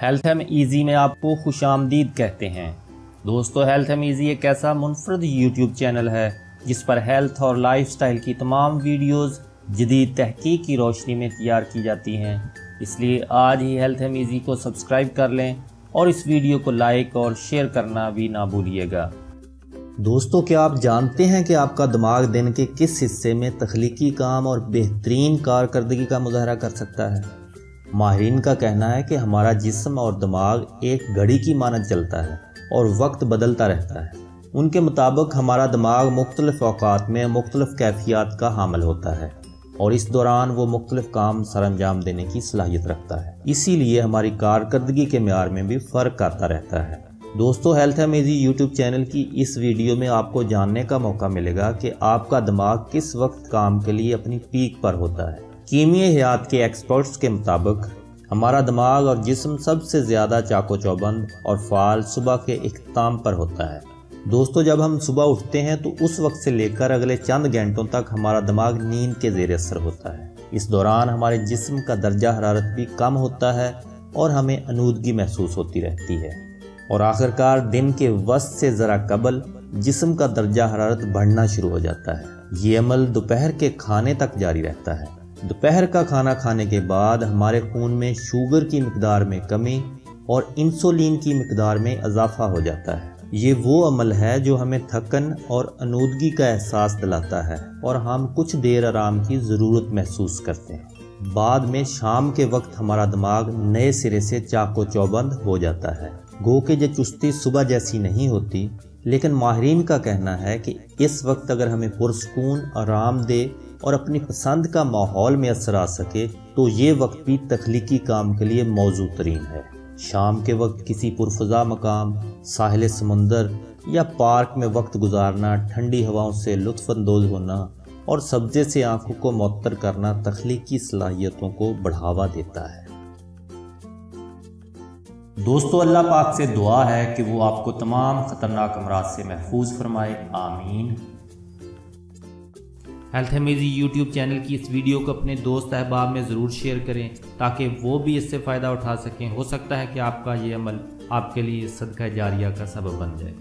Health M easy میں آپ کو خوش آمدید کہتے ہیں۔ دوستو، ہیلتھ ایم ایزی ایک ایسا منفرد یوٹیوب چینل ہے جس پر ہیلتھ اور لائف سٹائل کی تمام ویڈیوز جدید تحقیق کی روشنی میں تیار کی جاتی ہیں۔ اس لیے آج ہی ہیلتھ ایم ایزی کو سبسکرائب کر لیں اور اس ویڈیو کو لائک اور شیئر کرنا بھی نہ بھولیے گا۔ دوستو، کیا آپ جانتے ہیں کہ آپ کا دماغ دن کے کس حصے میں تخلیقی کام اور بہترین کارکردگی کا مظاہرہ کر سکتا ہے؟ ماہرین کا کہنا ہے کہ ہمارا جسم اور دماغ ایک گھڑی کی مانند چلتا ہے اور وقت بدلتا رہتا ہے۔ ان کے مطابق ہمارا دماغ مختلف اوقات میں مختلف کیفیات کا حامل ہوتا ہے اور اس دوران وہ مختلف کام سر انجام دینے کی صلاحیت رکھتا ہے۔ اسی لیے ہماری کارکردگی کے معیار میں بھی فرق آتا رہتا ہے۔ دوستو، Health M Easy YouTube channel کی اس ویڈیو میں آپ کو جاننے کا موقع ملے گا کہ آپ کا دماغ کس وقت کام کے لیے اپنی پیک پر ہوتا ہے۔ کیمیائی حیات کے ایکسپرٹس کے مطابق ہمارا دماغ اور جسم سب سے زیادہ چاق و چوبند اور فعال صبح کے اختتام پر ہوتا ہے۔ دوستو، جب ہم صبح اٹھتے ہیں تو اس وقت سے لے کر اگلے چند گھنٹوں تک ہمارا دماغ نیند کے زیر اثر ہوتا ہے۔ اس دوران ہمارے جسم کا درجہ حرارت بھی کم ہوتا ہے اور ہمیں انودگی محسوس ہوتی رہتی ہے، اور آخرکار دن کے وسط سے ذرا قبل جسم کا درجہ حرارت بڑھنا شروع ہو جاتا ہے۔ یہ عمل دوپہر کے کھانے تک جاری رہتا ہے۔ دوپہر کا کھانا کھانے کے بعد ہمارے خون میں شوگر کی مقدار میں کمی اور انسولین کی مقدار میں اضافہ ہو جاتا ہے۔ یہ وہ عمل ہے جو ہمیں تھکن اور انودگی کا احساس دلاتا ہے اور ہم کچھ دیر آرام کی ضرورت محسوس کرتے ہیں۔ بعد میں شام کے وقت ہمارا دماغ نئے سرے سے چاق و چوبند ہو جاتا ہے۔ گو کہ یہ چستی صبح جیسی نہیں ہوتی، لیکن ماہرین کا کہنا ہے کہ اس وقت اگر ہمیں پرسکون، آرام دہ اور اپنی پسند کا ماحول میسر آ سکے تو یہ وقت بھی تخلیقی کام کے لیے موزوں ترین ہے۔ شام کے وقت کسی پرفضا مقام، ساحل سمندر یا پارک میں وقت گزارنا، ٹھنڈی ہواؤں سے لطف اندوز ہونا اور سبزے سے آنکھوں کو معطر کرنا تخلیقی صلاحیتوں کو بڑھاوا دیتا ہے۔ دوستو، اللہ پاک سے دعا ہے کہ وہ آپ کو تمام خطرناک امراض سے محفوظ فرمائے، آمین۔ Health M Easy YouTube channel کی اس ویڈیو کو اپنے دوست احباب میں ضرور شیئر کریں تاکہ وہ بھی اس سے فائدہ اٹھا سکیں۔ ہو سکتا ہے کہ آپ کا یہ عمل آپ کے لیے صدقہ جاریہ کا سبب بن جائے۔